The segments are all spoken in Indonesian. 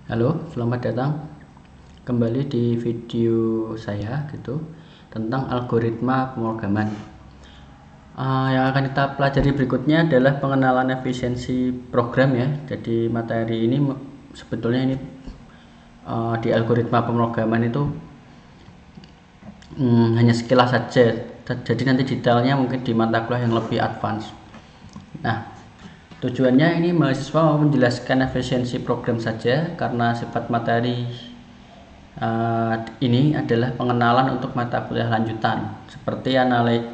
Halo, selamat datang kembali di video saya tentang algoritma pemrograman. Yang akan kita pelajari berikutnya adalah pengenalan efisiensi program ya. Jadi materi ini sebetulnya di algoritma pemrograman itu hanya sekilas saja. Jadi nanti detailnya mungkin di mata kuliah yang lebih advance. Nah, tujuannya ini mahasiswa mau menjelaskan efisiensi program saja karena sifat materi ini adalah pengenalan untuk mata kuliah lanjutan seperti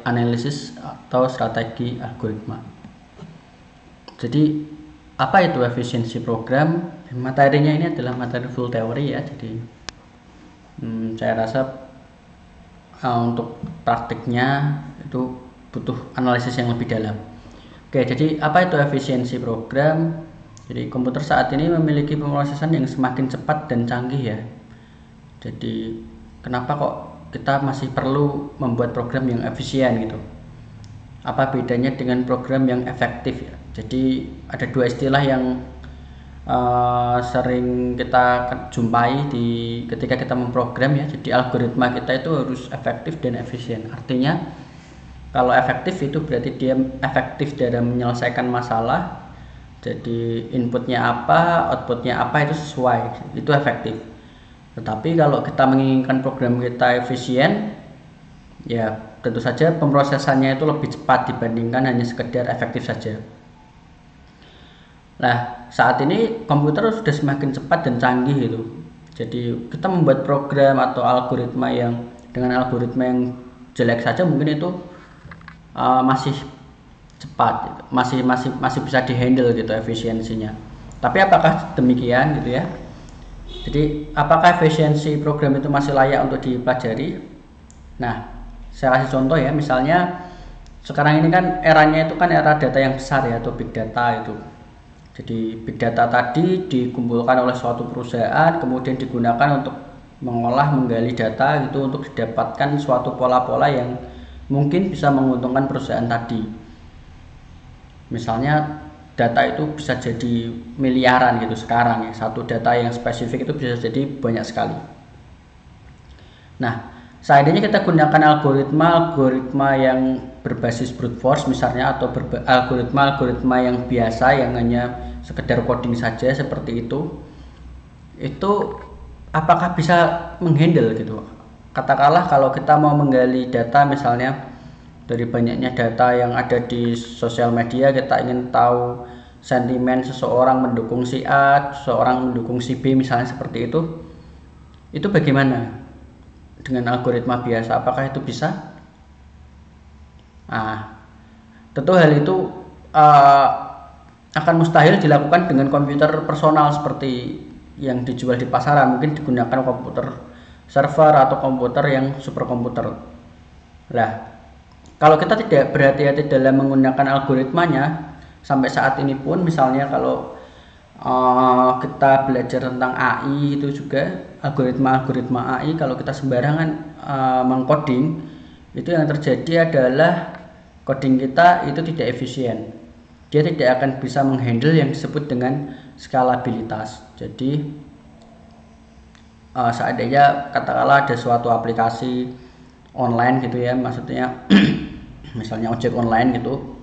analisis atau strategi algoritma. Jadi apa itu efisiensi program? Materinya ini adalah materi full teori ya. Jadi saya rasa untuk praktiknya itu butuh analisis yang lebih dalam. Oke, jadi apa itu efisiensi program? Jadi komputer saat ini memiliki pemrosesan yang semakin cepat dan canggih ya. Jadi kenapa kok kita masih perlu membuat program yang efisien gitu? Apa bedanya dengan program yang efektif ya? Jadi ada dua istilah yang sering kita jumpai ketika kita memprogram ya. Jadi algoritma kita itu harus efektif dan efisien. Artinya kalau efektif itu berarti dia efektif dalam menyelesaikan masalah. Jadi inputnya apa, outputnya apa itu sesuai, itu efektif. Tetapi kalau kita menginginkan program kita efisien, ya tentu saja pemrosesannya itu lebih cepat dibandingkan hanya sekedar efektif saja. Nah, saat ini komputer sudah semakin cepat dan canggih itu. Jadi kita membuat program atau algoritma yang dengan algoritma yang jelek saja mungkin itu masih cepat gitu. masih bisa dihandle gitu efisiensinya. Tapi apakah demikian gitu ya? Jadi apakah efisiensi program itu masih layak untuk dipelajari? Nah, saya kasih contoh ya, misalnya sekarang ini kan eranya itu kan era data yang besar ya, atau big data itu. Jadi big data tadi dikumpulkan oleh suatu perusahaan, kemudian digunakan untuk menggali data gitu untuk didapatkan suatu pola-pola yang mungkin bisa menguntungkan perusahaan tadi. Misalnya data itu bisa jadi miliaran gitu sekarang ya. Satu data yang spesifik itu bisa jadi banyak sekali. Nah, seandainya kita gunakan algoritma yang berbasis brute force misalnya, atau algoritma yang biasa yang hanya sekedar coding saja seperti itu apakah bisa menghandle gitu? Katakanlah kalau kita mau menggali data misalnya dari banyaknya data yang ada di sosial media, kita ingin tahu sentimen seseorang mendukung si A, seseorang mendukung si B misalnya seperti itu bagaimana dengan algoritma biasa? Apakah itu bisa? Tentu hal itu akan mustahil dilakukan dengan komputer personal seperti yang dijual di pasaran. Mungkin digunakan komputer server atau komputer yang superkomputer. Nah, kalau kita tidak berhati-hati dalam menggunakan algoritmanya, sampai saat ini pun misalnya kalau kita belajar tentang AI itu juga algoritma AI, kalau kita sembarangan mengcoding, itu yang terjadi adalah coding kita itu tidak efisien. Dia tidak akan bisa menghandle yang disebut dengan skalabilitas. Jadi seandainya katakanlah ada suatu aplikasi online gitu ya, maksudnya misalnya ojek online gitu,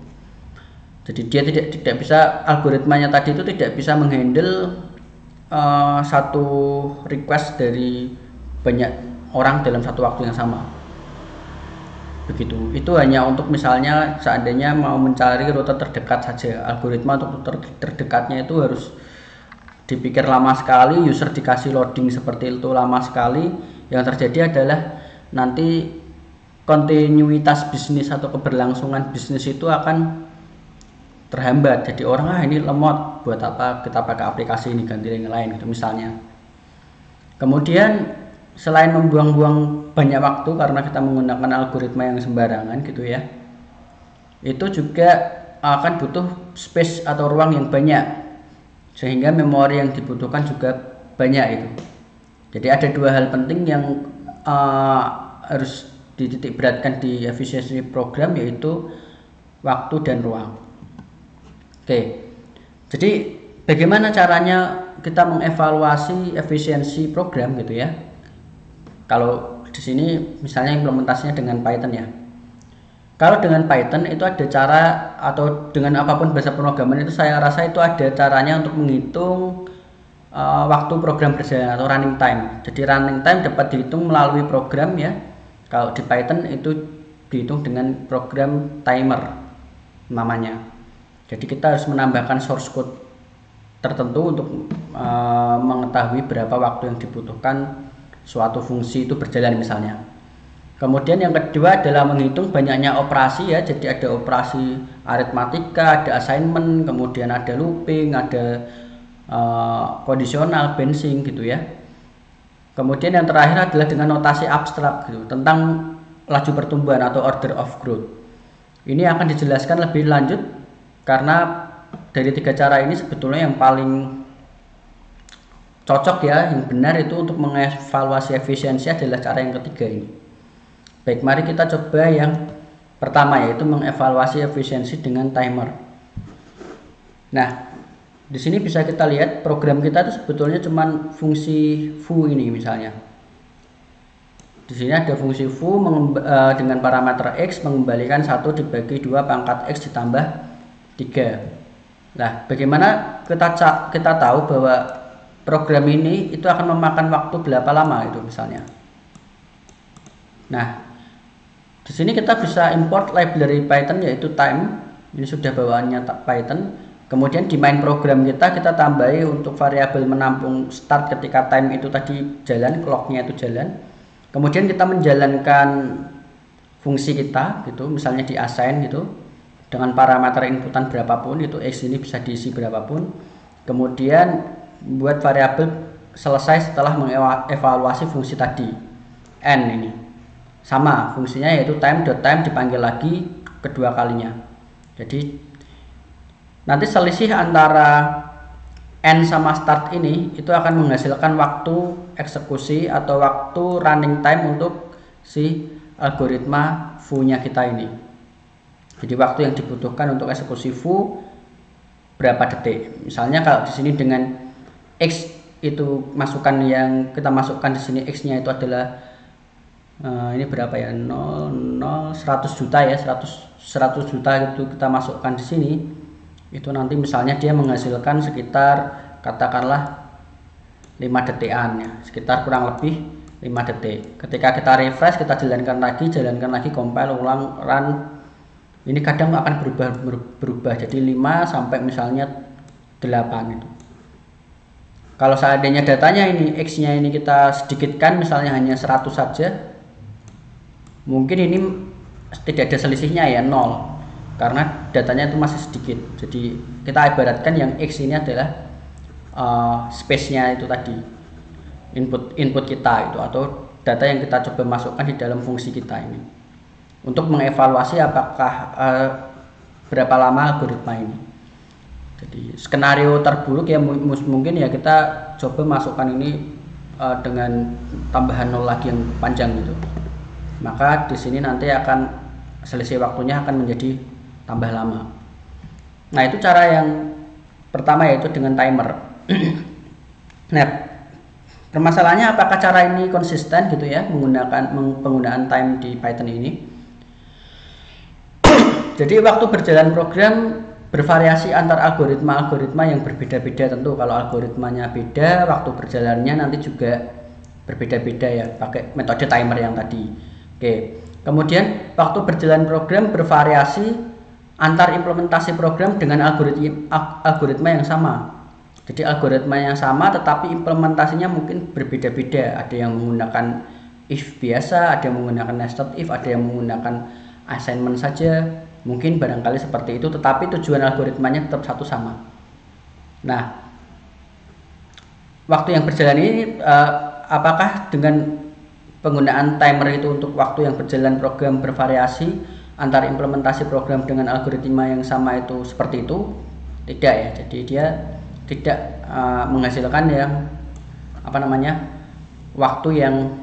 jadi dia tidak bisa, algoritmanya tadi itu tidak bisa menghandle satu request dari banyak orang dalam satu waktu yang sama begitu. Itu hanya untuk misalnya seandainya mau mencari rute terdekat saja. Algoritma untuk rute terdekatnya itu harus dipikir lama sekali, user dikasih loading seperti itu lama sekali. Yang terjadi adalah nanti kontinuitas bisnis atau keberlangsungan bisnis itu akan terhambat. Jadi orang ini lemot, buat apa kita pakai aplikasi ini, ganti yang lain gitu misalnya. Kemudian selain membuang-buang banyak waktu karena kita menggunakan algoritma yang sembarangan gitu ya, itu juga akan butuh space atau ruang yang banyak, sehingga memori yang dibutuhkan juga banyak itu. Jadi ada dua hal penting yang harus dititik beratkan di efisiensi program, yaitu waktu dan ruang. Oke, jadi bagaimana caranya kita mengevaluasi efisiensi program gitu ya. Kalau di sini misalnya implementasinya dengan Python ya. Kalau dengan Python itu ada cara, atau dengan apapun bahasa pemrograman itu saya rasa itu ada caranya untuk menghitung waktu program berjalan atau running time. Jadi running time dapat dihitung melalui program ya. Kalau di Python itu dihitung dengan program timer namanya. Jadi kita harus menambahkan source code tertentu untuk mengetahui berapa waktu yang dibutuhkan suatu fungsi itu berjalan misalnya. Kemudian yang kedua adalah menghitung banyaknya operasi ya. Jadi ada operasi aritmatika, ada assignment, kemudian ada looping, ada kondisional, bouncing gitu ya. Kemudian yang terakhir adalah dengan notasi abstrak gitu, tentang laju pertumbuhan atau order of growth. Ini akan dijelaskan lebih lanjut karena dari 3 cara ini sebetulnya yang paling cocok ya, yang benar itu untuk mengevaluasi efisiensi adalah cara yang ketiga ini. Baik, mari kita coba yang pertama, yaitu mengevaluasi efisiensi dengan timer. Nah, di sini bisa kita lihat program kita itu sebetulnya cuma fungsi foo ini misalnya. Di sini ada fungsi foo dengan parameter x mengembalikan 1 dibagi 2 pangkat x ditambah 3. Nah, bagaimana kita tahu bahwa program ini itu akan memakan waktu berapa lama itu misalnya. Nah, di sini kita bisa import library Python yaitu time. Ini sudah bawaannya Python. Kemudian di main program kita tambahi untuk variabel menampung start ketika time itu tadi jalan, clocknya itu jalan. Kemudian kita menjalankan fungsi kita gitu, misalnya di assign gitu dengan parameter inputan berapapun, itu x ini bisa diisi berapapun. Kemudian buat variabel selesai setelah mengevaluasi fungsi tadi n ini. Sama fungsinya yaitu time.time dipanggil lagi kedua kalinya. Jadi nanti selisih antara n sama start ini itu akan menghasilkan waktu eksekusi atau waktu running time untuk si algoritma foo-nya kita ini. Jadi waktu yang dibutuhkan untuk eksekusi foo berapa detik. Misalnya kalau di sini dengan x itu masukan yang kita masukkan di sini, x-nya itu adalah ini berapa ya, 100 juta ya, 100 juta itu kita masukkan di sini, itu nanti misalnya dia menghasilkan sekitar katakanlah 5 detikan ya, sekitar kurang lebih 5 detik. Ketika kita refresh, kita jalankan lagi, compile ulang, run, ini kadang akan berubah jadi 5 sampai misalnya 8 itu. Kalau seandainya datanya ini x-nya ini kita sedikitkan, misalnya hanya 100 saja, mungkin ini tidak ada selisihnya ya, 0, karena datanya itu masih sedikit. Jadi kita ibaratkan yang x ini adalah space-nya itu tadi, input kita itu, atau data yang kita coba masukkan di dalam fungsi kita ini, untuk mengevaluasi apakah berapa lama algoritma ini. Jadi skenario terburuk ya mungkin ya kita coba masukkan ini dengan tambahan 0 lagi yang panjang gitu. Maka di sini nanti akan selisih waktunya akan menjadi tambah lama. Nah, itu cara yang pertama, yaitu dengan timer. Nah, permasalahannya apakah cara ini konsisten gitu ya, penggunaan time di Python ini. Jadi waktu berjalan program bervariasi antar algoritma yang berbeda-beda tentu. Kalau algoritmanya beda, waktu berjalannya nanti juga berbeda-beda ya, pakai metode timer yang tadi. Oke, kemudian waktu berjalan program bervariasi antar implementasi program dengan algoritma yang sama. Jadi algoritma yang sama tetapi implementasinya mungkin berbeda-beda. Ada yang menggunakan if biasa, ada yang menggunakan nested if, ada yang menggunakan assignment saja. Mungkin barangkali seperti itu, tetapi tujuan algoritmanya tetap satu sama. Nah, waktu yang berjalan ini apakah dengan penggunaan timer itu untuk waktu yang berjalan program bervariasi antar implementasi program dengan algoritma yang sama itu seperti itu? Tidak ya. Jadi dia tidak menghasilkan yang waktu yang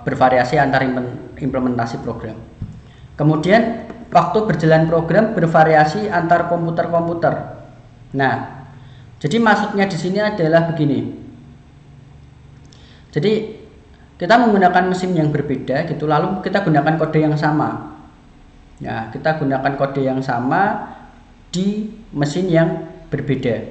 bervariasi antar implementasi program. Kemudian waktu berjalan program bervariasi antar komputer-komputer. Nah, Jadi maksudnya di sini adalah begini. Jadi kita menggunakan mesin yang berbeda gitu, lalu kita gunakan kode yang sama. Ya, kita gunakan kode yang sama di mesin yang berbeda.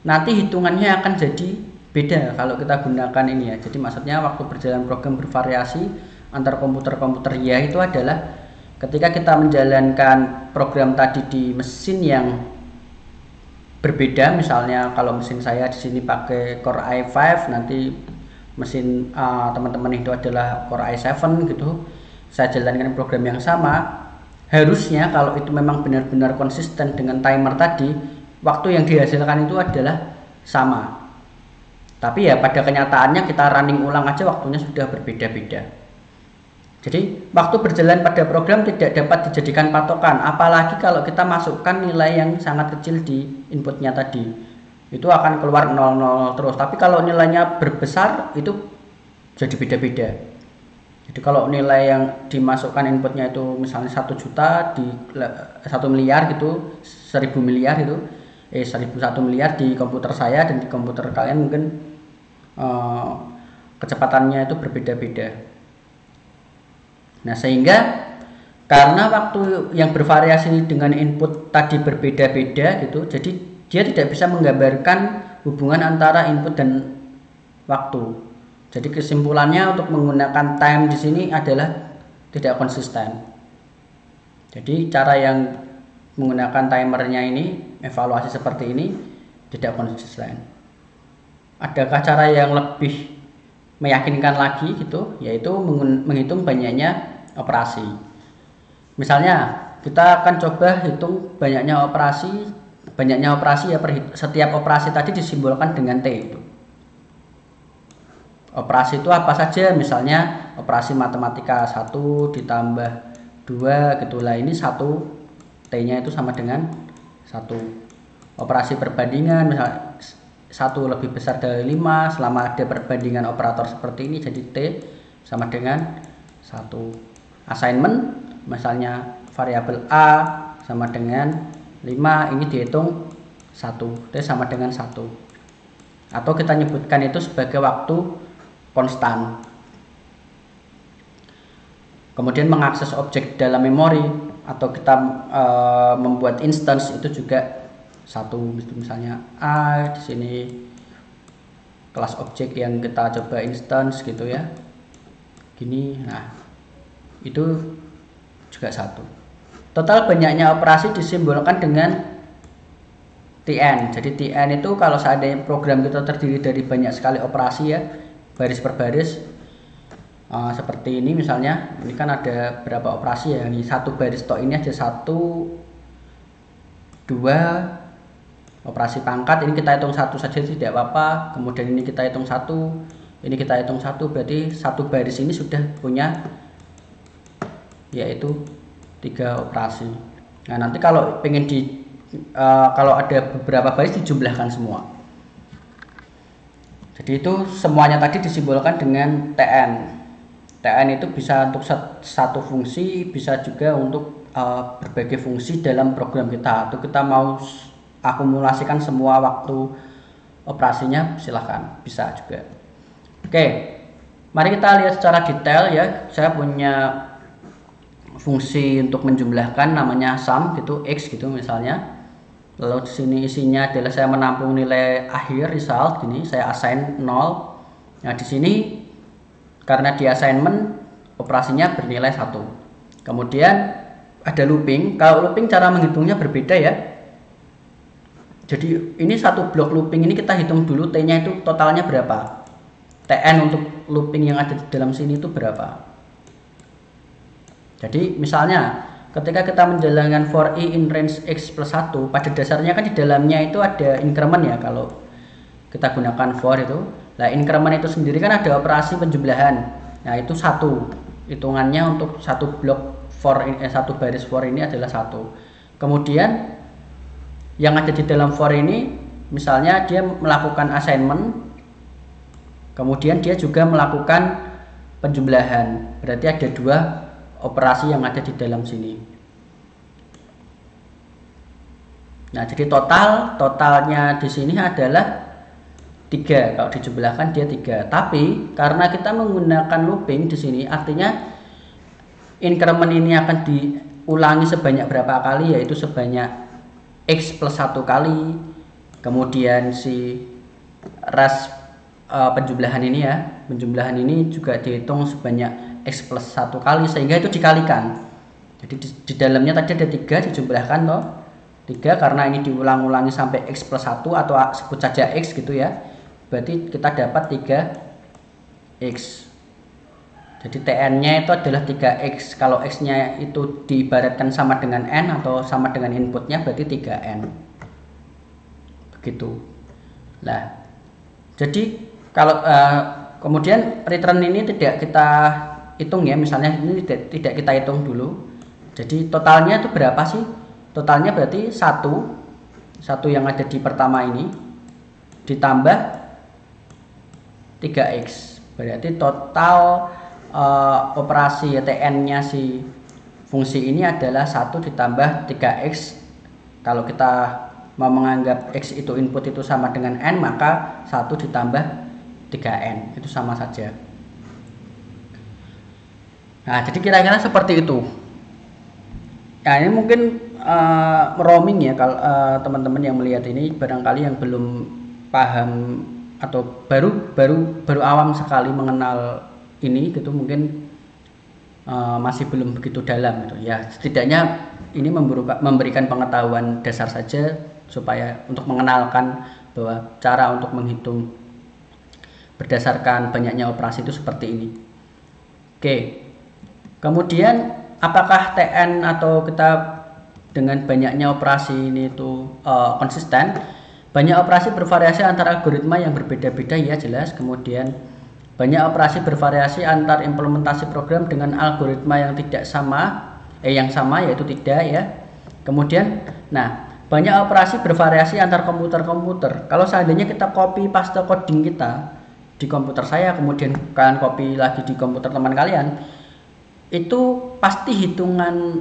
Nanti hitungannya akan jadi beda kalau kita gunakan ini ya. Jadi maksudnya waktu berjalan program bervariasi antar komputer-komputer ya itu adalah ketika kita menjalankan program tadi di mesin yang berbeda. Misalnya kalau mesin saya di sini pakai Core i5, nanti mesin teman-teman itu adalah Core i7 gitu. Saya jalankan program yang sama. Harusnya kalau itu memang benar-benar konsisten dengan timer tadi, waktu yang dihasilkan itu adalah sama. Tapi ya pada kenyataannya kita running ulang aja waktunya sudah berbeda-beda. Jadi waktu berjalan pada program tidak dapat dijadikan patokan, apalagi kalau kita masukkan nilai yang sangat kecil di inputnya tadi. Itu akan keluar 00 terus. Tapi kalau nilainya berbesar itu jadi beda-beda. Jadi kalau nilai yang dimasukkan inputnya itu misalnya 1 juta di 1 miliar gitu, 1000 miliar itu 1001 miliar di komputer saya dan di komputer kalian mungkin kecepatannya itu berbeda-beda. Nah, sehingga karena waktu yang bervariasi dengan input tadi berbeda-beda gitu, jadi dia tidak bisa menggambarkan hubungan antara input dan waktu. Jadi kesimpulannya untuk menggunakan time di sini adalah tidak konsisten. Jadi cara yang menggunakan timernya ini, evaluasi seperti ini tidak konsisten. Adakah cara yang lebih meyakinkan lagi gitu, yaitu menghitung banyaknya operasi. Misalnya kita akan coba hitung banyaknya operasi ya setiap operasi tadi disimbolkan dengan T itu. Operasi itu apa saja? Misalnya operasi matematika 1 ditambah 2 gitulah, ini 1 T-nya itu sama dengan 1. Operasi perbandingan misalnya 1 lebih besar dari 5, selama ada perbandingan operator seperti ini jadi T sama dengan 1. Assignment misalnya variabel A sama dengan 5, ini dihitung 1, T sama dengan 1. Atau kita nyebutkan itu sebagai waktu konstan. Kemudian mengakses objek dalam memori atau kita membuat instance itu juga 1. Misalnya A di sini kelas objek yang kita coba instance gitu ya. Gini. Nah, itu juga 1. Total banyaknya operasi disimbolkan dengan TN. Jadi TN itu kalau seandainya program kita terdiri dari banyak sekali operasi ya, baris per baris seperti ini misalnya, ini kan ada berapa operasi ya, ini satu baris tok ini ada 1 2 operasi pangkat, ini kita hitung 1 saja tidak apa-apa, kemudian ini kita hitung 1, ini kita hitung 1, berarti satu baris ini sudah punya yaitu 3 operasi. Nah, nanti kalau pengen kalau ada beberapa baris dijumlahkan semua. Jadi itu semuanya tadi disimbolkan dengan TN. TN itu bisa untuk satu fungsi, bisa juga untuk berbagai fungsi dalam program kita. Atau kita mau akumulasikan semua waktu operasinya, silahkan, bisa juga. Oke, mari kita lihat secara detail ya. Saya punya fungsi untuk menjumlahkan namanya sum gitu, X gitu misalnya. Lalu di sini isinya adalah saya menampung nilai akhir result gini, saya assign 0. Nah, di sini karena di assignment operasinya bernilai 1. Kemudian ada looping. Kalau looping cara menghitungnya berbeda ya. Jadi ini satu blok looping ini kita hitung dulu T-nya itu totalnya berapa. TN untuk looping yang ada di dalam sini itu berapa. Jadi misalnya ketika kita menjalankan for i in range x plus 1, pada dasarnya kan di dalamnya itu ada increment ya kalau kita gunakan for itu. Nah, increment itu sendiri kan ada operasi penjumlahan. Nah, itu 1. Hitungannya untuk satu blok for satu baris for ini adalah 1. Kemudian yang ada di dalam for ini misalnya dia melakukan assignment, kemudian dia juga melakukan penjumlahan. Berarti ada 2 operasi yang ada di dalam sini. Nah, jadi totalnya di sini adalah 3. Kalau dijumlahkan dia 3. Tapi karena kita menggunakan looping di sini, artinya increment ini akan diulangi sebanyak berapa kali, yaitu sebanyak X plus 1 kali. Kemudian si ras penjumlahan ini juga dihitung sebanyak X plus 1 kali, sehingga itu dikalikan. Jadi di dalamnya tadi ada 3 dijumlahkan toh 3, karena ini diulang-ulangi sampai X plus 1 atau sebut saja X gitu ya, berarti kita dapat 3X. Jadi TN-nya itu adalah 3X. Kalau X-nya itu diibaratkan sama dengan N atau sama dengan inputnya, berarti 3N. Begitu. Nah, jadi kalau kemudian return ini tidak kita hitung ya, misalnya ini tidak kita hitung dulu. Jadi totalnya itu berapa sih? Totalnya berarti 1 yang ada di pertama ini ditambah 3X. Berarti total operasi TN-nya si fungsi ini adalah 1 ditambah 3X. Kalau kita mau menganggap X itu input itu sama dengan N, maka 1 ditambah 3N itu sama saja. Nah, jadi kira-kira seperti itu. Nah, ini mungkin roaming ya, kalau teman-teman yang melihat ini barangkali yang belum paham atau baru awam sekali mengenal ini gitu, mungkin masih belum begitu dalam gitu ya. Setidaknya ini memberikan pengetahuan dasar saja supaya untuk mengenalkan bahwa cara untuk menghitung berdasarkan banyaknya operasi itu seperti ini. Oke. Kemudian apakah TN atau kita dengan banyaknya operasi ini itu konsisten? Banyak operasi bervariasi antara algoritma yang berbeda-beda ya, jelas. Kemudian banyak operasi bervariasi antar implementasi program dengan algoritma yang tidak sama, yang sama yaitu tidak ya. Kemudian, nah, banyak operasi bervariasi antar komputer-komputer. Kalau seandainya kita copy paste coding kita di komputer saya, kemudian kalian copy lagi di komputer teman kalian, itu pasti hitungan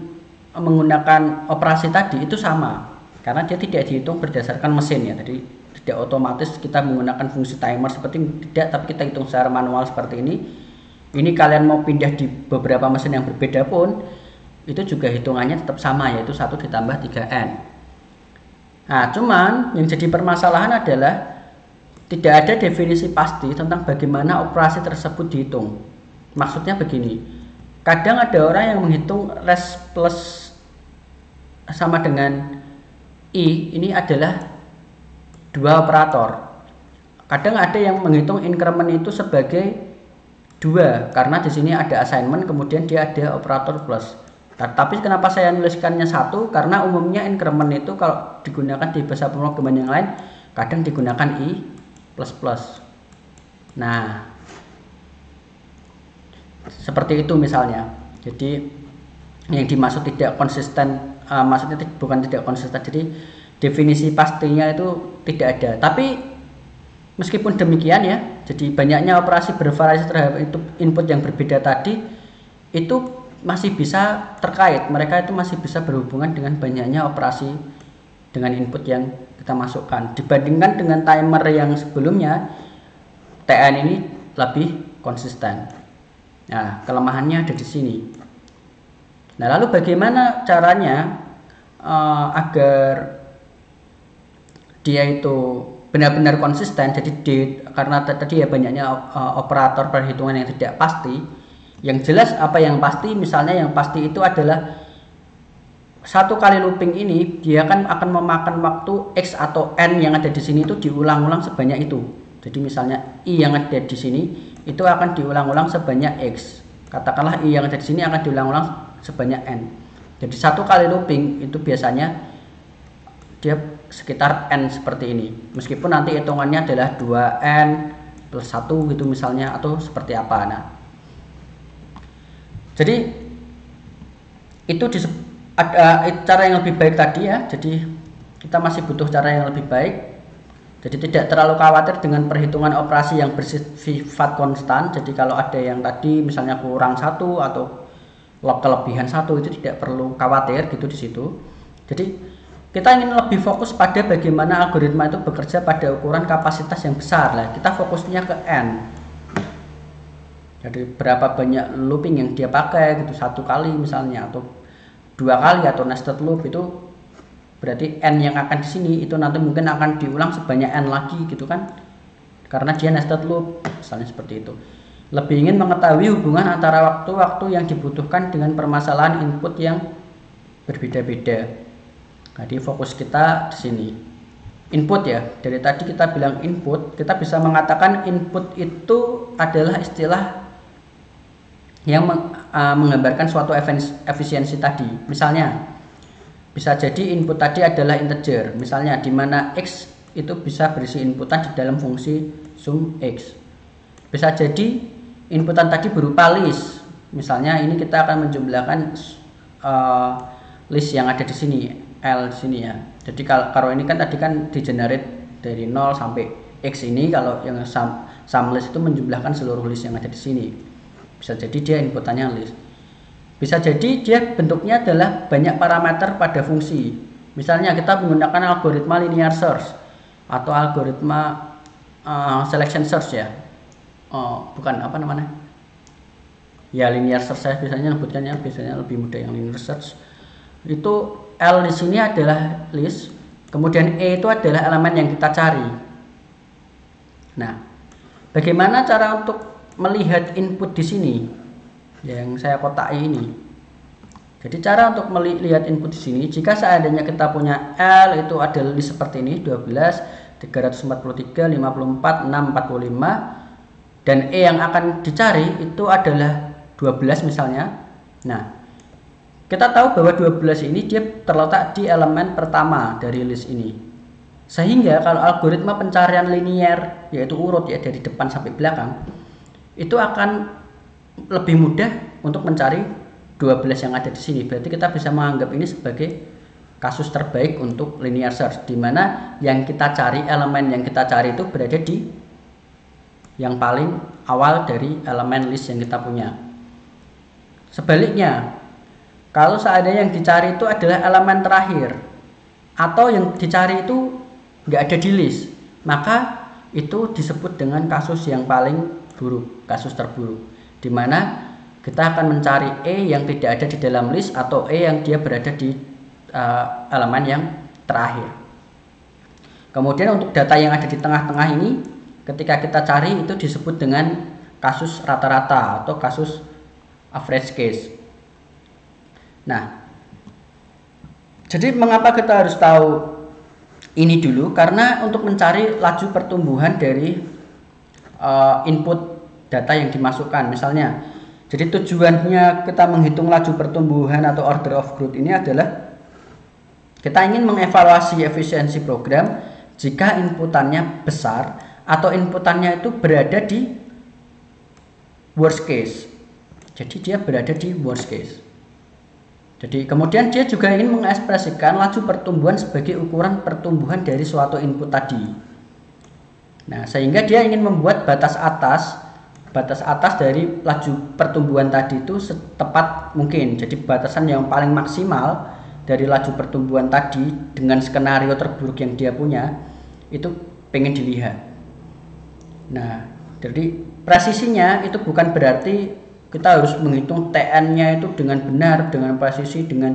menggunakan operasi tadi itu sama, karena dia tidak dihitung berdasarkan mesin ya. Jadi tidak otomatis kita menggunakan fungsi timer seperti ini, tidak, tapi kita hitung secara manual seperti ini. Ini kalian mau pindah di beberapa mesin yang berbeda pun itu juga hitungannya tetap sama, yaitu 1 ditambah 3N. Nah, cuman yang jadi permasalahan adalah tidak ada definisi pasti tentang bagaimana operasi tersebut dihitung. Maksudnya begini, kadang ada orang yang menghitung res plus sama dengan I ini adalah 2 operator. Kadang ada yang menghitung increment itu sebagai 2 karena di sini ada assignment, kemudian dia ada operator plus. Tapi kenapa saya nuliskannya 1? Karena umumnya increment itu kalau digunakan di bahasa pemrograman yang lain kadang digunakan I plus plus. Nah, seperti itu misalnya. Jadi yang dimaksud tidak konsisten, maksudnya bukan tidak konsisten, jadi definisi pastinya itu tidak ada. Tapi meskipun demikian ya, jadi banyaknya operasi bervariasi terhadap input yang berbeda tadi itu masih bisa terkait, mereka itu masih bisa berhubungan dengan banyaknya operasi dengan input yang kita masukkan. Dibandingkan dengan timer yang sebelumnya, TN ini lebih konsisten. Nah, kelemahannya ada di sini. Nah, lalu bagaimana caranya agar dia itu benar-benar konsisten? Jadi karena tadi ya banyaknya operator perhitungan yang tidak pasti. Yang jelas apa yang pasti, misalnya yang pasti itu adalah 1 kali looping ini dia akan memakan waktu X atau N yang ada di sini itu diulang-ulang sebanyak itu. Jadi misalnya I yang ada di sini itu akan diulang-ulang sebanyak X. Katakanlah I yang ada di sini akan diulang-ulang sebanyak N. Jadi 1 kali looping itu biasanya dia sekitar N seperti ini. Meskipun nanti hitungannya adalah 2N plus 1 gitu misalnya, atau seperti apa. Nah, jadi itu ada cara yang lebih baik tadi ya. Jadi kita masih butuh cara yang lebih baik. Jadi tidak terlalu khawatir dengan perhitungan operasi yang bersifat konstan. Jadi kalau ada yang tadi misalnya kurang 1 atau kelebihan 1 itu tidak perlu khawatir gitu di situ. Jadi kita ingin lebih fokus pada bagaimana algoritma itu bekerja pada ukuran kapasitas yang besar lah. Kita fokusnya ke N. Jadi berapa banyak looping yang dia pakai gitu, 1 kali misalnya, atau 2 kali, atau nested loop, itu berarti N yang akan di sini itu nanti mungkin akan diulang sebanyak N lagi gitu kan, karena dia nested loop misalnya seperti itu. Lebih ingin mengetahui hubungan antara waktu-waktu yang dibutuhkan dengan permasalahan input yang berbeda-beda. Jadi fokus kita di sini. Input ya, dari tadi kita bilang input, kita bisa mengatakan input itu adalah istilah yang menggambarkan suatu efisiensi tadi. Misalnya, bisa jadi input tadi adalah integer, misalnya di mana X itu bisa berisi inputan di dalam fungsi sum X. Bisa jadi inputan tadi berupa list, misalnya ini kita akan menjumlahkan list yang ada di sini, L di sini ya. Jadi kalau ini kan tadi kan di-generate dari 0 sampai X, ini kalau yang sum list itu menjumlahkan seluruh list yang ada di sini. Bisa jadi dia inputannya list. Bisa jadi dia bentuknya adalah banyak parameter pada fungsi. Misalnya kita menggunakan algoritma linear search atau algoritma selection search ya. Bukan apa namanya? Ya linear search saya biasanya sebutkannya, biasanya lebih mudah yang linear search. Itu L di sini adalah list, kemudian E itu adalah elemen yang kita cari. Nah, bagaimana cara untuk melihat input di sini yang saya kotai ini? Jadi cara untuk melihat input di sini, jika seandainya kita punya L itu adalah list seperti ini, 12, 343, 54, 6, 45, dan E yang akan dicari itu adalah 12 misalnya. Nah, kita tahu bahwa 12 ini dia terletak di elemen pertama dari list ini. Sehingga kalau algoritma pencarian linear, yaitu urut ya dari depan sampai belakang, itu akan lebih mudah untuk mencari 12 yang ada di sini. Berarti kita bisa menganggap ini sebagai kasus terbaik untuk linear search, di mana yang kita cari, elemen yang kita cari itu berada di yang paling awal dari elemen list yang kita punya. Sebaliknya, kalau seandainya yang dicari itu adalah elemen terakhir, atau yang dicari itu nggak ada di list, maka itu disebut dengan kasus yang paling buruk, kasus terburuk, di mana kita akan mencari E yang tidak ada di dalam list atau E yang dia berada di elemen yang terakhir. Kemudian untuk data yang ada di tengah-tengah ini, ketika kita cari itu disebut dengan kasus rata-rata atau kasus average case. Nah, jadi mengapa kita harus tahu ini dulu? Karena untuk mencari laju pertumbuhan dari input data yang dimasukkan, misalnya, jadi tujuannya kita menghitung laju pertumbuhan atau order of growth ini adalah kita ingin mengevaluasi efisiensi program jika inputannya besar atau inputannya itu berada di worst case. Jadi dia berada di worst case. Jadi kemudian dia juga ingin mengekspresikan laju pertumbuhan sebagai ukuran pertumbuhan dari suatu input tadi. Nah, sehingga dia ingin membuat batas atas dari laju pertumbuhan tadi itu setepat mungkin. Jadi batasan yang paling maksimal dari laju pertumbuhan tadi dengan skenario terburuk yang dia punya itu pengen dilihat. Nah, jadi presisinya itu bukan berarti kita harus menghitung TN-nya itu dengan benar, dengan presisi, dengan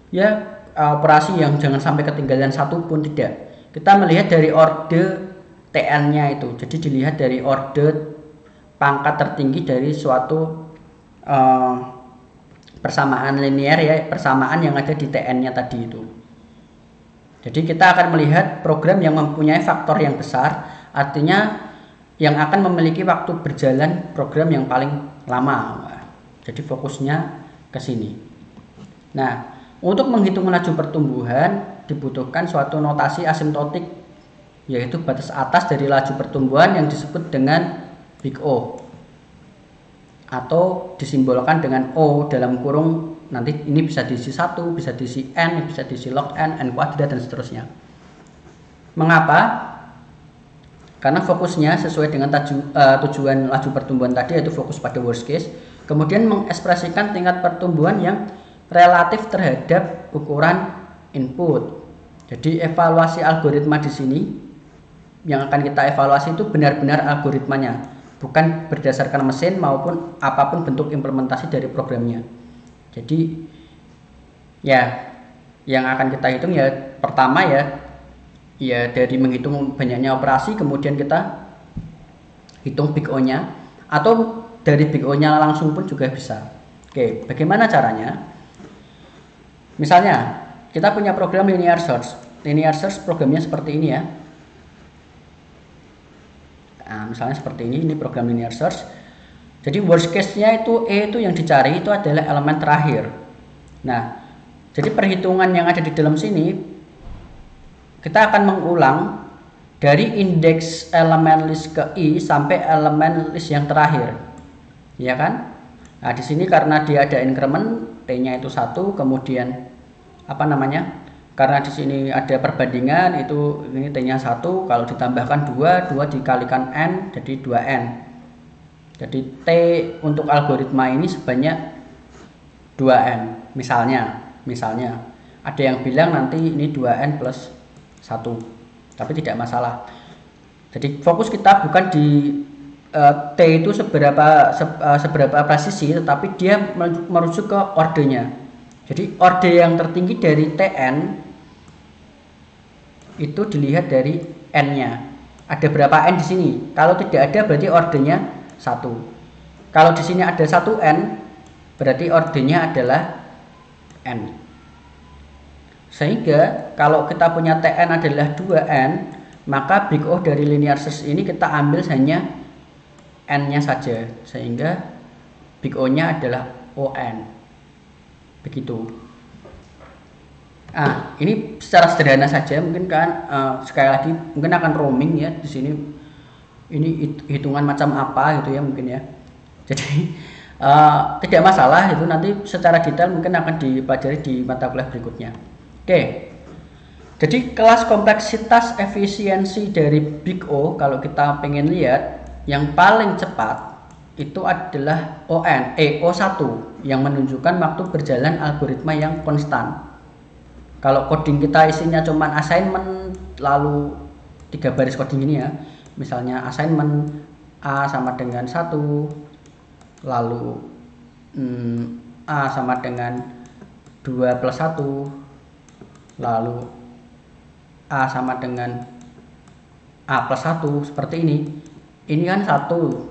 ya operasi yang jangan sampai ketinggalan satu pun, tidak. Kita melihat dari orde TN-nya itu. Jadi dilihat dari orde pangkat tertinggi dari suatu persamaan linear ya, persamaan yang ada di TN-nya tadi itu. Jadi kita akan melihat program yang mempunyai faktor yang besar, artinya yang akan memiliki waktu berjalan program yang paling lama. Jadi fokusnya ke sini. Nah, untuk menghitung laju pertumbuhan dibutuhkan suatu notasi asimptotik, yaitu batas atas dari laju pertumbuhan yang disebut dengan big O, atau disimbolkan dengan O dalam kurung, nanti ini bisa diisi 1, bisa diisi N, bisa diisi log N, N kuadrat, dan seterusnya. Mengapa? Karena fokusnya sesuai dengan tujuan laju pertumbuhan tadi, yaitu fokus pada worst case, kemudian mengekspresikan tingkat pertumbuhan yang relatif terhadap ukuran input. Jadi evaluasi algoritma di sini yang akan kita evaluasi itu benar-benar algoritmanya, bukan berdasarkan mesin maupun apapun bentuk implementasi dari programnya. Jadi ya yang akan kita hitung ya pertama ya dari menghitung banyaknya operasi, kemudian kita hitung big O-nya, atau dari big O-nya langsung pun juga bisa. Oke, bagaimana caranya? Misalnya kita punya program linear search. Linear search programnya seperti ini ya. Nah, misalnya seperti ini program linear search. Jadi worst case-nya itu E itu yang dicari itu adalah elemen terakhir. Nah, jadi perhitungan yang ada di dalam sini kita akan mengulang dari indeks elemen list ke I sampai elemen list yang terakhir. Ya kan? Nah, di sini karena dia ada increment, T-nya itu 1, kemudian karena di sini ada perbandingan, itu ini T-nya 1, kalau ditambahkan 2 dikalikan N jadi 2N. Jadi T untuk algoritma ini sebanyak 2N. Misalnya ada yang bilang nanti ini 2N plus 1, tapi tidak masalah. Jadi fokus kita bukan di T itu seberapa presisi, tetapi dia merujuk ke ordenya. Jadi orde yang tertinggi dari Tn itu dilihat dari N-nya. Ada berapa N di sini? Kalau tidak ada berarti ordenya 1. Kalau di sini ada 1N berarti ordenya adalah N. Sehingga kalau kita punya Tn adalah 2N, maka big O dari linear search ini kita ambil hanya N-nya saja, sehingga big O-nya adalah ON. Begitu. Ini secara sederhana saja, mungkin kan sekali lagi mungkin akan roaming ya di sini. Ini hitungan macam apa gitu ya mungkin ya. Jadi tidak masalah, itu nanti secara detail mungkin akan dipelajari di mata kuliah berikutnya. Oke. Jadi kelas kompleksitas efisiensi dari big O kalau kita pengen lihat yang paling cepat itu adalah O1 yang menunjukkan waktu berjalan algoritma yang konstan. Kalau coding kita isinya cuman assignment lalu 3 baris coding ini ya, misalnya assignment A sama dengan 1, lalu A sama dengan 2 plus 1, lalu A sama dengan A plus 1, seperti ini kan 1,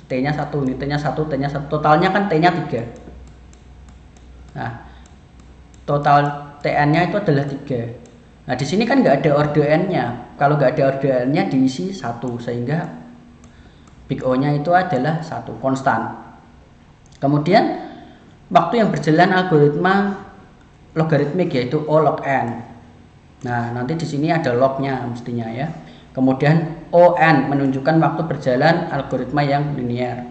T-nya 1, ini T-nya 1, T-nya 1, totalnya kan T-nya 3. Nah, total Tn-nya itu adalah 3. Nah, di sini kan nggak ada orde N-nya. Kalau nggak ada orde N-nya diisi 1, sehingga big O-nya itu adalah 1, konstan. Kemudian waktu yang berjalan algoritma logaritmik yaitu O log N. Nah, nanti di sini ada lognya mestinya ya. Kemudian ON menunjukkan waktu berjalan algoritma yang linear.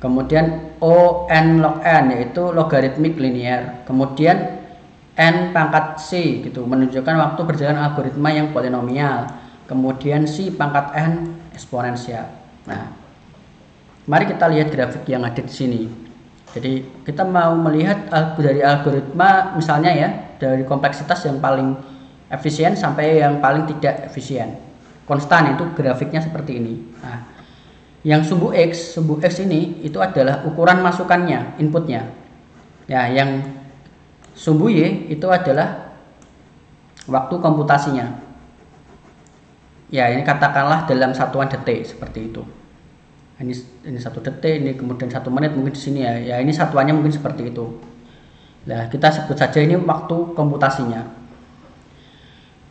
Kemudian ON log N yaitu logaritmik linear. Kemudian N pangkat C gitu menunjukkan waktu berjalan algoritma yang polinomial. Kemudian C pangkat N eksponensial. Nah, mari kita lihat grafik yang ada di sini. Jadi kita mau melihat dari algoritma misalnya ya, dari kompleksitas yang paling efisien sampai yang paling tidak efisien. Konstan itu grafiknya seperti ini. Nah, yang sumbu X ini itu adalah ukuran masukannya, inputnya. Ya, yang sumbu Y itu adalah waktu komputasinya. Ya, ini katakanlah dalam satuan detik seperti itu. Ini 1 detik, ini kemudian 1 menit mungkin di sini ya. Ya, ini satuannya mungkin seperti itu. Nah, kita sebut saja ini waktu komputasinya.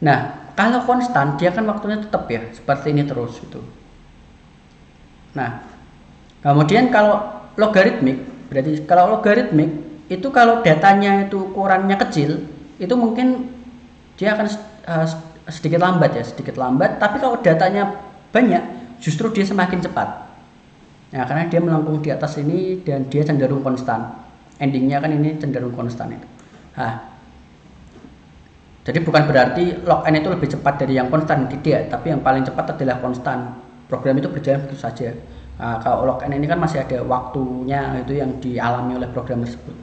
Nah, kalau konstan dia kan waktunya tetap ya, seperti ini terus gitu. Nah, kemudian kalau logaritmik, berarti kalau logaritmik itu kalau datanya itu ukurannya kecil, itu mungkin dia akan sedikit lambat ya, tapi kalau datanya banyak, justru dia semakin cepat. Nah, karena dia melengkung di atas ini dan dia cenderung konstan. Endingnya kan ini cenderung konstan itu. Nah, jadi bukan berarti log n itu lebih cepat dari yang konstan, tidak, tapi yang paling cepat adalah konstan. Program itu berjalan begitu saja. Nah, kalau log n ini kan masih ada waktunya itu yang dialami oleh program tersebut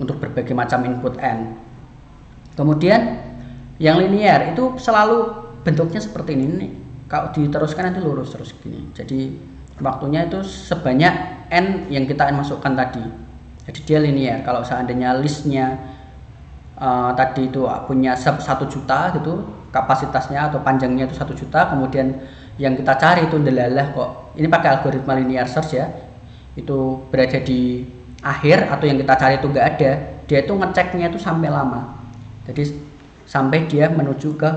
untuk berbagai macam input n. Kemudian yang linear itu selalu bentuknya seperti ini nih. Kalau diteruskan nanti lurus terus gini. Jadi waktunya itu sebanyak n yang kita masukkan tadi. Jadi dia linear. Kalau seandainya listnya tadi itu punya 1 juta gitu kapasitasnya atau panjangnya itu 1 juta, kemudian yang kita cari itu delalah kok ini pakai algoritma linear search ya, itu berada di akhir atau yang kita cari itu enggak ada, dia itu ngeceknya itu sampai lama. Jadi sampai dia menuju ke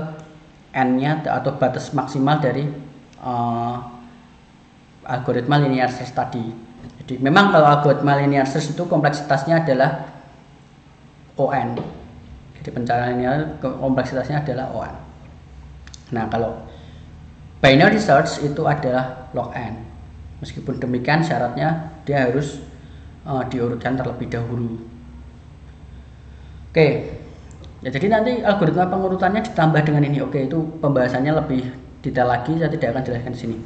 n-nya atau batas maksimal dari algoritma linear search tadi. Jadi memang kalau algoritma linear search itu kompleksitasnya adalah ON. Jadi pencarian linear kompleksitasnya adalah ON. Nah, kalau binary search itu adalah log n. Meskipun demikian syaratnya dia harus diurutkan terlebih dahulu. Oke. Ya, jadi nanti algoritma pengurutannya ditambah dengan ini. Oke, itu pembahasannya lebih detail lagi, saya tidak akan jelaskan di sini.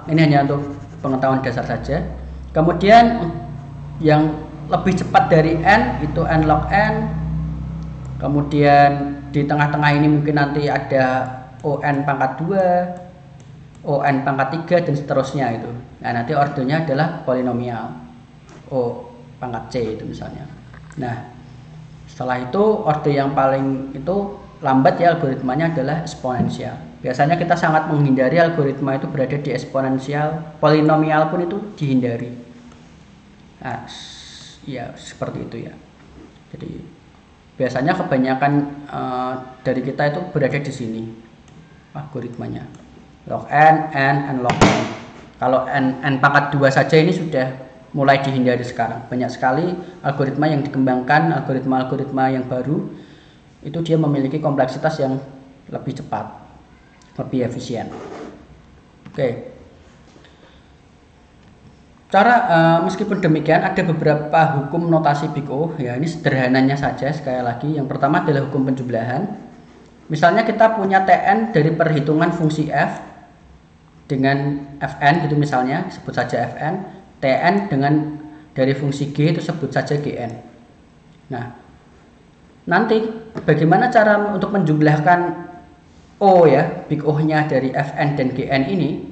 Ini hanya untuk pengetahuan dasar saja. Kemudian yang lebih cepat dari n itu n log n. Kemudian di tengah-tengah ini mungkin nanti ada ON pangkat 2, ON pangkat 3 dan seterusnya itu. Nah, nanti ordernya adalah polinomial. O pangkat C itu misalnya. Nah, setelah itu order yang paling itu lambat ya algoritmanya adalah eksponensial. Biasanya kita sangat menghindari algoritma itu berada di eksponensial, polinomial pun itu dihindari. Nah, ya seperti itu ya. Jadi biasanya kebanyakan dari kita itu berada di sini algoritmanya. Log n log n. Kalau n pangkat 2 saja ini sudah mulai dihindari sekarang. Banyak sekali algoritma yang dikembangkan, algoritma-algoritma yang baru itu dia memiliki kompleksitas yang lebih cepat, lebih efisien. Oke. Meskipun demikian ada beberapa hukum notasi Big O ya, ini sederhananya saja sekali lagi. Yang pertama adalah hukum penjumlahan. Misalnya kita punya Tn dari perhitungan fungsi f dengan Fn gitu misalnya, sebut saja Fn, Tn dengan dari fungsi G itu sebut saja Gn. Nah, nanti bagaimana cara untuk menjumlahkan O ya, Big O-nya dari Fn dan Gn ini?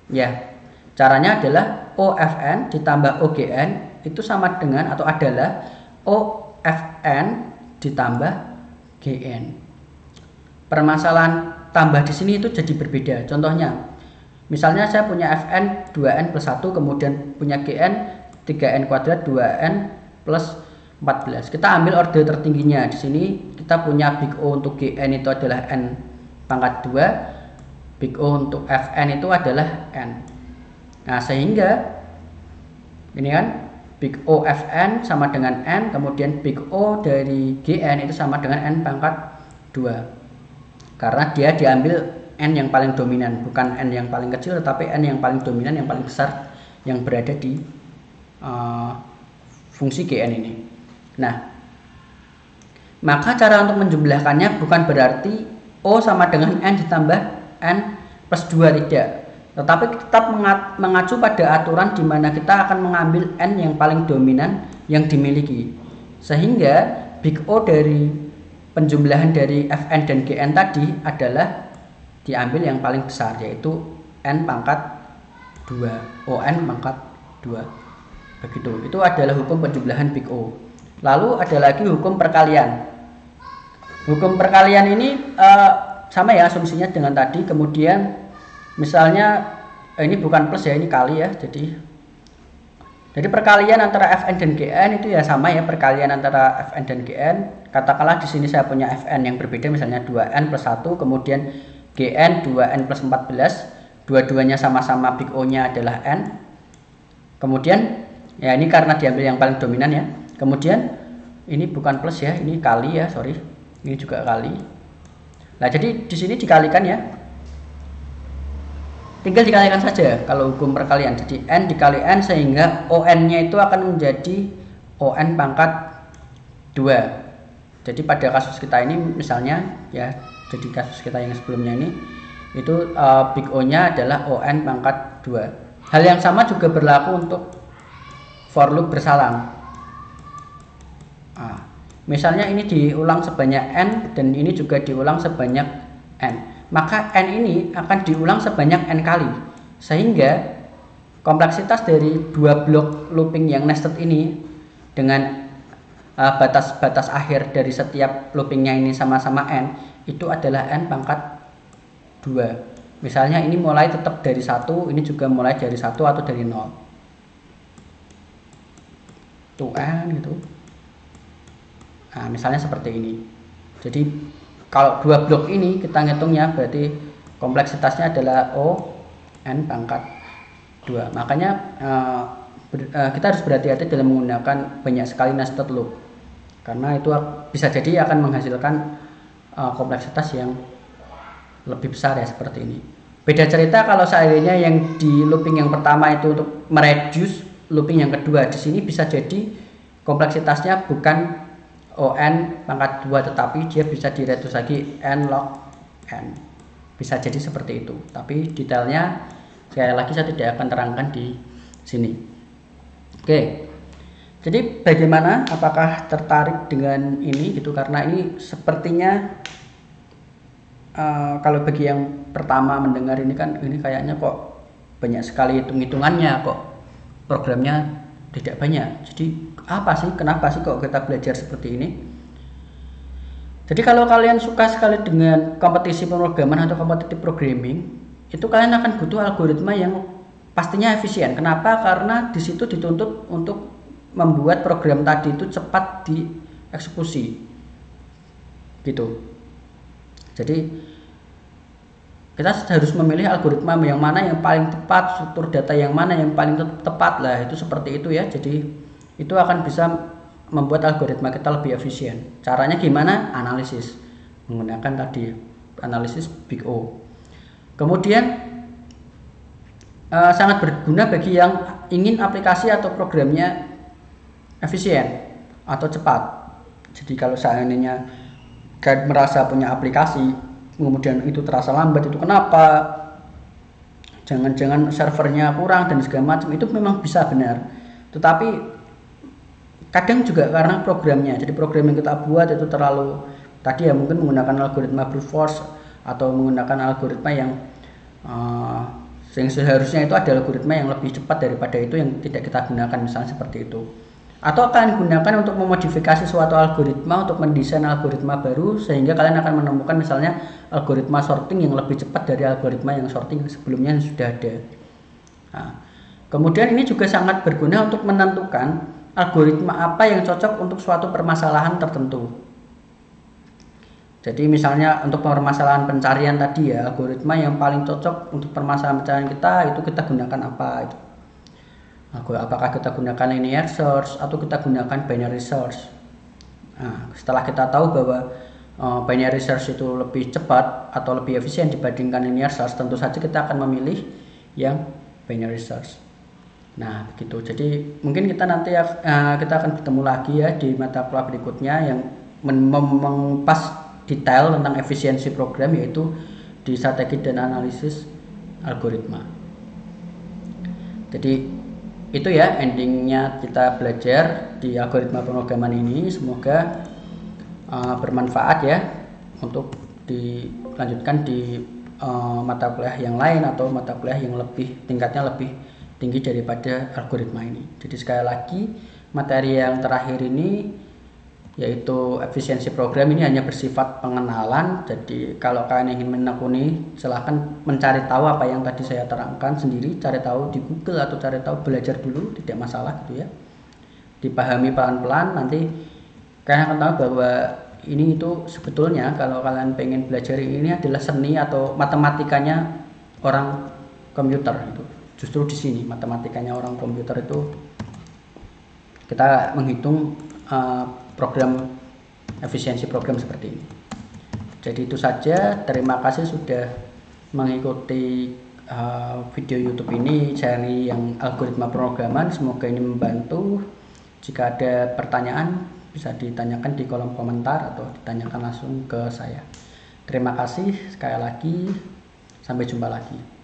Ya, caranya adalah OFN ditambah OGN itu sama dengan atau adalah OFN ditambah GN. Permasalahan tambah di sini itu jadi berbeda. Contohnya, misalnya saya punya Fn 2n plus 1, kemudian punya Gn 3n kuadrat 2n plus 14. Kita ambil order tertingginya. Di sini kita punya Big O untuk Gn itu adalah n pangkat 2, Big O untuk Fn itu adalah n. Nah, sehingga ini kan Big O Fn sama dengan n, kemudian Big O dari Gn itu sama dengan n pangkat 2. Karena dia diambil n yang paling dominan, bukan n yang paling kecil, tetapi n yang paling dominan, yang paling besar, yang berada di fungsi Gn ini. Nah, maka cara untuk menjumlahkannya bukan berarti O sama dengan n ditambah n plus 2, tidak. Tetapi tetap mengacu pada aturan di mana kita akan mengambil n yang paling dominan yang dimiliki. Sehingga Big O dari penjumlahan dari Fn dan Gn tadi adalah diambil yang paling besar, yaitu n pangkat 2, On pangkat 2. Begitu. Itu adalah hukum penjumlahan Big O. Lalu ada lagi hukum perkalian. Hukum perkalian ini sama ya asumsinya dengan tadi. Kemudian misalnya ini bukan plus ya, ini kali ya. Jadi perkalian antara Fn dan Gn itu ya sama ya, perkalian antara Fn dan Gn. Katakanlah di sini saya punya Fn yang berbeda, misalnya 2n plus 1, kemudian Gn 2n plus 14. Dua-duanya sama-sama Big O-nya adalah n. Kemudian ya ini karena diambil yang paling dominan ya. Kemudian ini bukan plus ya, ini kali ya, sorry. Ini juga kali. Nah, jadi di sini dikalikan ya. Tinggal dikalikan saja kalau hukum perkalian. Jadi n dikali n sehingga on-nya itu akan menjadi on pangkat 2. Jadi pada kasus kita ini misalnya ya, jadi kasus kita yang sebelumnya ini itu Big O-nya adalah on pangkat 2. Hal yang sama juga berlaku untuk for loop bersalang. Misalnya ini diulang sebanyak n dan ini juga diulang sebanyak n, maka n ini akan diulang sebanyak n kali, sehingga kompleksitas dari dua blok looping yang nested ini dengan batas-batas akhir dari setiap loopingnya ini sama-sama n, itu adalah n pangkat 2. Misalnya ini mulai tetap dari 1, ini juga mulai dari 1 atau dari 0. Tuh n gitu. Nah, misalnya seperti ini. Jadi kalau dua blok ini kita ngitungnya berarti kompleksitasnya adalah O n pangkat 2. Makanya kita harus berhati-hati dalam menggunakan banyak sekali nested loop, karena itu bisa jadi akan menghasilkan kompleksitas yang lebih besar ya, seperti ini. Beda cerita kalau seandainya yang di looping yang pertama itu untuk mereduce looping yang kedua, di sini bisa jadi kompleksitasnya bukan on pangkat 2 tetapi dia bisa direduce lagi n log n. Bisa jadi seperti itu, tapi detailnya sekali lagi saya tidak akan terangkan di sini. Oke, jadi bagaimana, apakah tertarik dengan ini gitu, karena ini sepertinya kalau bagi yang pertama mendengar ini kan, ini kayaknya kok banyak sekali hitung-hitungannya, kok programnya tidak banyak. Jadi apa sih, kenapa sih kok kita belajar seperti ini? Jadi kalau kalian suka sekali dengan kompetisi pemrograman atau competitive programming, itu kalian akan butuh algoritma yang pastinya efisien. Kenapa? Karena di situ dituntut untuk membuat program tadi itu cepat dieksekusi, gitu. Jadi kita harus memilih algoritma yang mana yang paling tepat, struktur data yang mana yang paling tepat lah, itu seperti itu ya. Jadi itu akan bisa membuat algoritma kita lebih efisien. Caranya gimana? Analisis, menggunakan tadi analisis Big O. Kemudian sangat berguna bagi yang ingin aplikasi atau programnya efisien atau cepat. Jadi kalau seandainya kalian merasa punya aplikasi kemudian itu terasa lambat, itu kenapa? Jangan-jangan servernya kurang dan segala macam, itu memang bisa benar. Tetapi kadang juga karena programnya, jadi program yang kita buat itu terlalu tadi ya, mungkin menggunakan algoritma brute force atau menggunakan algoritma yang seharusnya itu ada algoritma yang lebih cepat daripada itu yang tidak kita gunakan, misalnya seperti itu. Atau kalian gunakan untuk memodifikasi suatu algoritma untuk mendesain algoritma baru, sehingga kalian akan menemukan misalnya algoritma sorting yang lebih cepat dari algoritma yang sorting sebelumnya yang sudah ada. Nah, kemudian ini juga sangat berguna untuk menentukan algoritma apa yang cocok untuk suatu permasalahan tertentu. Jadi misalnya untuk permasalahan pencarian tadi ya, algoritma yang paling cocok untuk permasalahan pencarian kita itu kita gunakan apa itu. Apakah kita gunakan linear search atau kita gunakan binary search. Nah, setelah kita tahu bahwa binary search itu lebih cepat atau lebih efisien dibandingkan linear search, tentu saja kita akan memilih yang binary search. Nah begitu, jadi mungkin kita nanti kita akan bertemu lagi ya di mata kuliah berikutnya yang mengupas detail tentang efisiensi program, yaitu di strategi dan analisis algoritma. Jadi itu ya endingnya kita belajar di algoritma pemrograman ini. Semoga bermanfaat ya untuk dilanjutkan di mata kuliah yang lain atau mata kuliah yang tingkatnya lebih tinggi daripada algoritma ini. Jadi sekali lagi, materi yang terakhir ini yaitu efisiensi program ini hanya bersifat pengenalan. Jadi kalau kalian ingin menekuni, silahkan mencari tahu apa yang tadi saya terangkan sendiri, cari tahu di Google atau cari tahu, belajar dulu, tidak masalah gitu ya. Dipahami pelan-pelan, nanti kalian akan tahu bahwa ini itu sebetulnya kalau kalian pengen belajar ini adalah seni atau matematikanya orang komputer itu. Justru di sini matematikanya orang komputer itu kita menghitung program efisiensi program seperti ini. Jadi itu saja, terima kasih sudah mengikuti video YouTube ini, seri yang algoritma pemrograman. Semoga ini membantu. Jika ada pertanyaan bisa ditanyakan di kolom komentar atau ditanyakan langsung ke saya. Terima kasih sekali lagi, sampai jumpa lagi.